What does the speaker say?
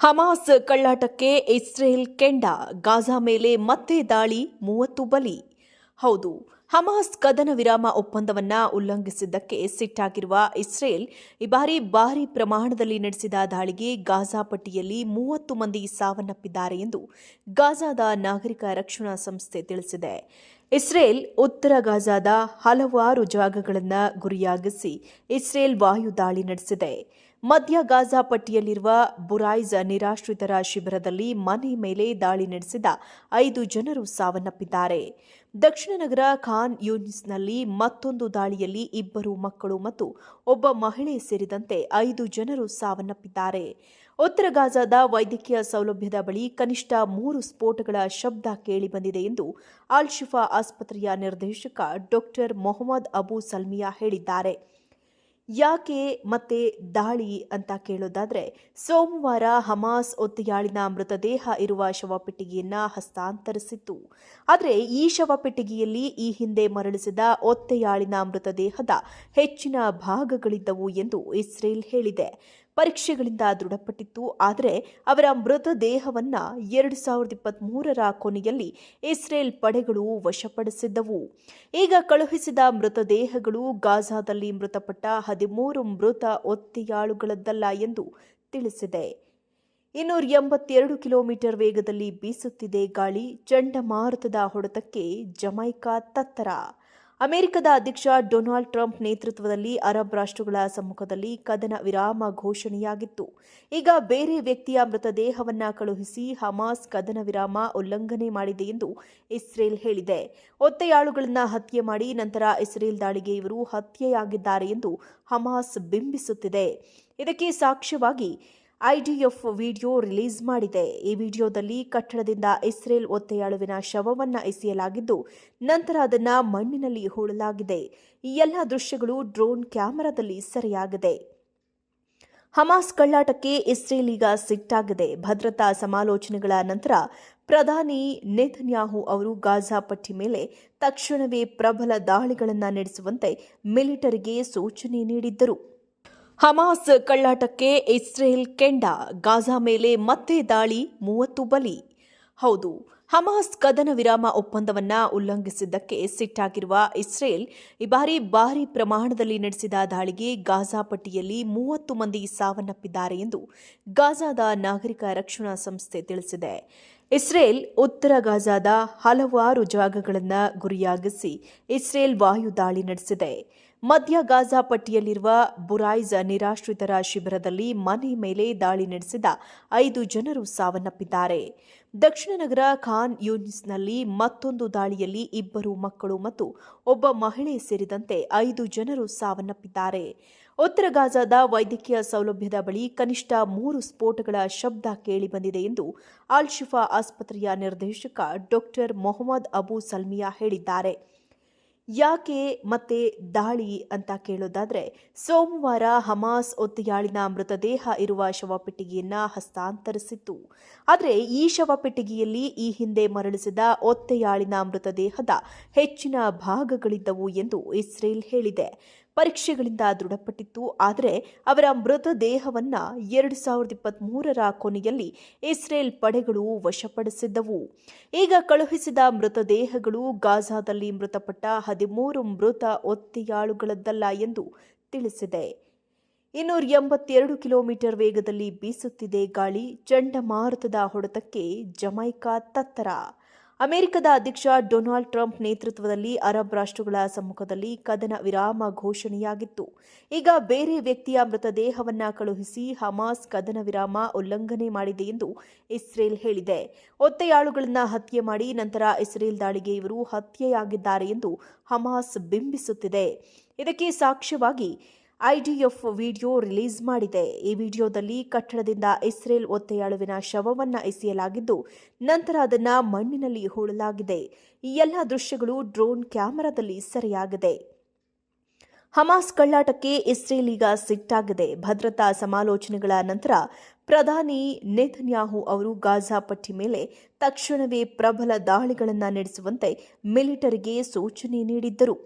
Hamas ಕಳ್ಳಾಟಕ್ಕೆ Israel ಕೆಂಡ, Gaza ಮೇಲೆ ಮತ್ತೆ ದಾಳಿ, 30 ಬಲಿ. ಹೌದು, ಹಮಾಸ್ ಕದನ ವಿರಾಮ ಒಪ್ಪಂದವನ್ನ ಉಲ್ಲಂಘಿಸಿದ್ದಕ್ಕೆ ಸಿಟ್ಟಾಗಿರುವ ಇಸ್ರೇಲ್ ಈ ಬಾರಿ ಭಾರೀ ಪ್ರಮಾಣದಲ್ಲಿ ನಡೆಸಿದ ದಾಳಿಗೆ ಗಾಜಾ ಪಟ್ಟಿಯಲ್ಲಿ 30 ಮಂದಿ ಸಾವನ್ನಪ್ಪಿದ್ದಾರೆ ಎಂದು ಗಾಜಾದ ನಾಗರಿಕ ರಕ್ಷಣಾ ಸಂಸ್ಥೆ ತಿಳಿಸಿದೆ. ಇಸ್ರೇಲ್ ಉತ್ತರ ಗಾಜಾದ ಹಲವಾರು ಜಾಗಗಳನ್ನು ಗುರಿಯಾಗಿಸಿ ಇಸ್ರೇಲ್ ವಾಯು ದಾಳಿ ನಡೆಸಿದೆ. ಮಧ್ಯ ಗಾಜಾ ಪಟ್ಟಿಯಲ್ಲಿರುವ ಬುರೈಜ್ ನಿರಾಶ್ರಿತರ ಶಿಬಿರದಲ್ಲಿ ಮನೆ ಮೇಲೆ ದಾಳಿ ನಡೆಸಿದ 5 ಜನರು ಸಾವನ್ನಪ್ಪಿದ್ದಾರೆ. ದಕ್ಷಿಣ ನಗರ ಖಾನ್ ಯೂನಿಸ್ನಲ್ಲಿ ಮತ್ತೊಂದು ದಾಳಿಯಲ್ಲಿ 2 ಮಕ್ಕಳು ಮತ್ತು ಒಬ್ಬ ಮಹಿಳೆ ಸೇರಿದಂತೆ 5 ಜನರು ಸಾವನ್ನಪ್ಪಿದ್ದಾರೆ. ಉತ್ತರ ಗಾಜಾದ ವೈದ್ಯಕೀಯ ಸೌಲಭ್ಯದ ಬಳಿ ಕನಿಷ್ಠ 3 ಸ್ಫೋಟಗಳ ಶಬ್ದ ಕೇಳಿಬಂದಿದೆ ಎಂದು ಅಲ್ ಶಿಫಾ ಆಸ್ಪತ್ರೆಯ ನಿರ್ದೇಶಕ ಡಾಕ್ಟರ್ ಮೊಹಮ್ಮದ್ ಅಬು ಸಲ್ಮಿಯಾ ಹೇಳಿದ್ದಾರೆ. ಯಾಕೆ ಮತ್ತೆ ದಾಳಿ ಅಂತ ಕೇಳೋದಾದ್ರೆ, ಸೋಮವಾರ ಹಮಾಸ್ ಒತ್ತೆಯಾಳಿನ ಮೃತದೇಹ ಇರುವ ಶವಪೆಟ್ಟಿಗೆಯನ್ನ ಹಸ್ತಾಂತರಿಸಿತ್ತು. ಆದರೆ ಈ ಶವಪೆಟ್ಟಿಗೆಯಲ್ಲಿ ಈ ಹಿಂದೆ ಮರಳಿಸಿದ ಒತ್ತೆಯಾಳಿನ ಮೃತದೇಹದ ಹೆಚ್ಚಿನ ಭಾಗಗಳಿದ್ದವು ಎಂದು ಇಸ್ರೇಲ್ ಹೇಳಿದೆ. ಪರೀಕ್ಷೆಗಳಿಂದ ದೃಢಪಟ್ಟಿತ್ತು. ಆದರೆ ಅವರ ಮೃತದೇಹವನ್ನ 2023ರ ಕೊನೆಯಲ್ಲಿ ಇಸ್ರೇಲ್ ಪಡೆಗಳು ವಶಪಡಿಸಿದ್ದವು. ಈಗ ಕಳುಹಿಸಿದ ಮೃತದೇಹಗಳು ಗಾಜಾದಲ್ಲಿ ಮೃತಪಟ್ಟ 13 ಮೃತ ಒತ್ತೆಯಾಳುಗಳದ್ದಲ್ಲ ಎಂದು ತಿಳಿಸಿದೆ. 282 ಕಿಲೋಮೀಟರ್ ವೇಗದಲ್ಲಿ ಬೀಸುತ್ತಿದೆ ಗಾಳಿ, ಚಂಡಮಾರುತದ ಹೊಡೆತಕ್ಕೆ ಜಮೈಕಾ ತತ್ತರ. ಅಮೆರಿಕದ ಅಧ್ಯಕ್ಷ ಡೊನಾಲ್ಡ್ ಟ್ರಂಪ್ ನೇತೃತ್ವದಲ್ಲಿ ಅರಬ್ ರಾಷ್ಟ್ರಗಳ ಸಮ್ಮುಖದಲ್ಲಿ ಕದನ ವಿರಾಮ ಘೋಷಣೆಯಾಗಿತ್ತು. ಈಗ ಬೇರೆ ವ್ಯಕ್ತಿಯ ಮೃತದೇಹವನ್ನ ಕಳುಹಿಸಿ ಹಮಾಸ್ ಕದನ ವಿರಾಮ ಉಲ್ಲಂಘನೆ ಮಾಡಿದೆ ಎಂದು ಇಸ್ರೇಲ್ ಹೇಳಿದೆ. ಒತ್ತೆಯಾಳುಗಳನ್ನು ಹತ್ಯೆ ಮಾಡಿ ನಂತರ ಇಸ್ರೇಲ್ ದಾಳಿಗೆ ಇವರು ಹತ್ಯೆಯಾಗಿದ್ದಾರೆ ಎಂದು ಹಮಾಸ್ ಬಿಂಬಿಸುತ್ತಿದೆ. ಇದಕ್ಕೆ ಸಾಕ್ಷ್ಯವಾಗಿ ಐಡಿಎಫ್ ವಿಡಿಯೋ ರಿಲೀಸ್ ಮಾಡಿದೆ. ಈ ವಿಡಿಯೋದಲ್ಲಿ ಕಟ್ಟಡದಿಂದ ಇಸ್ರೇಲ್ ಒತ್ತೆಯಾಳುವಿನ ಶವವನ್ನು ಎಸೆಯಲಾಗಿದ್ದು ನಂತರ ಅದನ್ನ ಮಣ್ಣಿನಲ್ಲಿ ಹೂಳಲಾಗಿದೆ. ಈ ಎಲ್ಲ ದೃಶ್ಯಗಳು ಡ್ರೋನ್ ಕ್ಯಾಮೆರಾದಲ್ಲಿ ಸೆರೆಯಾಗಿದೆ. ಹಮಾಸ್ ಕಳ್ಳಾಟಕ್ಕೆ ಇಸ್ರೇಲ್ ಈಗ ಸಿಟ್ಟಾಗಿದೆ. ಭದ್ರತಾ ಸಮಾಲೋಚನೆಗಳ ನಂತರ ಪ್ರಧಾನಿ ನೆತನ್ಯಾಹು ಅವರು ಗಾಜಾ ಪಟ್ಟಿ ಮೇಲೆ ತಕ್ಷಣವೇ ಪ್ರಬಲ ದಾಳಿಗಳನ್ನು ನಡೆಸುವಂತೆ ಮಿಲಿಟರಿಗೆ ಸೂಚನೆ ನೀಡಿದ್ದರು. ಹಮಾಸ್ ಕಳ್ಳಾಟಕ್ಕೆ ಇಸ್ರೇಲ್ ಕೆಂಡ, ಗಾಜಾ ಮೇಲೆ ಮತ್ತೆ ದಾಳಿ, 30 ಬಲಿ. ಹೌದು, ಹಮಾಸ್ ಕದನ ವಿರಾಮ ಒಪ್ಪಂದವನ್ನ ಉಲ್ಲಂಘಿಸಿದ್ದಕ್ಕೆ ಸಿಟ್ಟಾಗಿರುವ ಇಸ್ರೇಲ್ ಈ ಬಾರಿ ಭಾರೀ ಪ್ರಮಾಣದಲ್ಲಿ ನಡೆಸಿದ ದಾಳಿಗೆ ಗಾಜಾ ಪಟ್ಟಿಯಲ್ಲಿ 30 ಮಂದಿ ಸಾವನ್ನಪ್ಪಿದ್ದಾರೆ ಎಂದು ಗಾಜಾದ ನಾಗರಿಕ ರಕ್ಷಣಾ ಸಂಸ್ಥೆ ತಿಳಿಸಿದೆ. ಇಸ್ರೇಲ್ ಉತ್ತರ ಗಾಜಾದ ಹಲವಾರು ಜಾಗಗಳನ್ನು ಗುರಿಯಾಗಿಸಿ ಇಸ್ರೇಲ್ ವಾಯು ದಾಳಿ ನಡೆಸಿದೆ. ಮಧ್ಯ ಗಾಜಾ ಪಟ್ಟಿಯಲ್ಲಿರುವ ಬುರೈಜ್ ನಿರಾಶ್ರಿತರ ಶಿಬಿರದಲ್ಲಿ ಮನೆ ಮೇಲೆ ದಾಳಿ ನಡೆಸಿದ 5 ಜನರು ಸಾವನ್ನಪ್ಪಿದ್ದಾರೆ. ದಕ್ಷಿಣ ನಗರ ಖಾನ್ ಯೂನಿಸ್ನಲ್ಲಿ ಮತ್ತೊಂದು ದಾಳಿಯಲ್ಲಿ 2 ಮಕ್ಕಳು ಮತ್ತು ಒಬ್ಬ ಮಹಿಳೆ ಸೇರಿದಂತೆ 5 ಜನರು ಸಾವನ್ನಪ್ಪಿದ್ದಾರೆ. ಉತ್ತರ ಗಾಜಾದ ವೈದ್ಯಕೀಯ ಸೌಲಭ್ಯದ ಬಳಿ ಕನಿಷ್ಠ 3 ಸ್ಫೋಟಗಳ ಶಬ್ದ ಕೇಳಿಬಂದಿದೆ ಎಂದು ಅಲ್ ಶಿಫಾ ಆಸ್ಪತ್ರೆಯ ನಿರ್ದೇಶಕ ಡಾಕ್ಟರ್ ಮೊಹಮ್ಮದ್ ಅಬು ಸಲ್ಮಿಯಾ ಹೇಳಿದ್ದಾರೆ. ಯಾಕೆ ಮತ್ತೆ ದಾಳಿ ಅಂತ ಕೇಳೋದಾದ್ರೆ, ಸೋಮವಾರ ಹಮಾಸ್ ಒತ್ತೆಯಾಳಿನ ಮೃತದೇಹ ಇರುವ ಶವಪೆಟ್ಟಿಗೆಯನ್ನ ಹಸ್ತಾಂತರಿಸಿತ್ತು. ಆದರೆ ಈ ಶವಪೆಟ್ಟಿಗೆಯಲ್ಲಿ ಈ ಹಿಂದೆ ಮರಳಿಸಿದ ಒತ್ತೆಯಾಳಿನ ಮೃತದೇಹದ ಹೆಚ್ಚಿನ ಭಾಗಗಳಿದ್ದವು ಎಂದು ಇಸ್ರೇಲ್ ಹೇಳಿದೆ. ಪರೀಕ್ಷೆಗಳಿಂದ ದೃಢಪಟ್ಟಿತ್ತು. ಆದರೆ ಅವರ ಮೃತದೇಹವನ್ನ 2023ರ ಕೊನೆಯಲ್ಲಿ ಇಸ್ರೇಲ್ ಪಡೆಗಳು ವಶಪಡಿಸಿದ್ದವು. ಈಗ ಕಳುಹಿಸಿದ ಮೃತದೇಹಗಳು ಗಾಜಾದಲ್ಲಿ ಮೃತಪಟ್ಟ 13 ಮೃತ ಒತ್ತೆಯಾಳುಗಳದ್ದಲ್ಲ ಎಂದು ತಿಳಿಸಿದೆ. 282 ಕಿಲೋಮೀಟರ್ ವೇಗದಲ್ಲಿ ಬೀಸುತ್ತಿದೆ ಗಾಳಿ, ಚಂಡಮಾರುತದ ಹೊಡೆತಕ್ಕೆ ಜಮೈಕಾ ತತ್ತರ. ಅಮೆರಿಕದ ಅಧ್ಯಕ್ಷ ಡೊನಾಲ್ಡ್ ಟ್ರಂಪ್ ನೇತೃತ್ವದಲ್ಲಿ ಅರಬ್ ರಾಷ್ಟ್ರಗಳ ಸಮ್ಮುಖದಲ್ಲಿ ಕದನ ವಿರಾಮ ಘೋಷಣೆಯಾಗಿತ್ತು. ಈಗ ಬೇರೆ ವ್ಯಕ್ತಿಯ ಮೃತದೇಹವನ್ನ ಕಳುಹಿಸಿ ಹಮಾಸ್ ಕದನ ವಿರಾಮ ಉಲ್ಲಂಘನೆ ಮಾಡಿದೆ ಎಂದು ಇಸ್ರೇಲ್ ಹೇಳಿದೆ. ಒತ್ತೆಯಾಳುಗಳನ್ನು ಹತ್ಯೆ ಮಾಡಿ ನಂತರ ಇಸ್ರೇಲ್ ದಾಳಿಗೆ ಇವರು ಹತ್ಯೆಯಾಗಿದ್ದಾರೆ ಎಂದು ಹಮಾಸ್ ಬಿಂಬಿಸುತ್ತಿದೆ. ಇದಕ್ಕೆ ಸಾಕ್ಷ್ಯವಾಗಿ ಐಡಿಎಫ್ ವಿಡಿಯೋ ರಿಲೀಸ್ ಮಾಡಿದೆ. ಈ ವಿಡಿಯೋದಲ್ಲಿ ಕಟ್ಟಡದಿಂದ ಇಸ್ರೇಲ್ ಒತ್ತೆಯಾಳುವಿನ ಶವವನ್ನು ಎಸೆಯಲಾಗಿದ್ದು ನಂತರ ಅದನ್ನ ಮಣ್ಣಿನಲ್ಲಿ ಹೂಳಲಾಗಿದೆ. ಈ ಎಲ್ಲ ದೃಶ್ಯಗಳು ಡ್ರೋನ್ ಕ್ಯಾಮೆರಾದಲ್ಲಿ ಸೆರೆಯಾಗಿದೆ. ಹಮಾಸ್ ಕಳ್ಳಾಟಕ್ಕೆ ಇಸ್ರೇಲ್ ಈಗ ಸಿಟ್ಟಾಗಿದೆ. ಭದ್ರತಾ ಸಮಾಲೋಚನೆಗಳ ನಂತರ ಪ್ರಧಾನಿ ನೆತನ್ಯಾಹು ಅವರು ಗಾಜಾ ಪಟ್ಟಿ ಮೇಲೆ ತಕ್ಷಣವೇ ಪ್ರಬಲ ದಾಳಿಗಳನ್ನು ನಡೆಸುವಂತೆ ಮಿಲಿಟರಿಗೆ ಸೂಚನೆ ನೀಡಿದ್ದರು.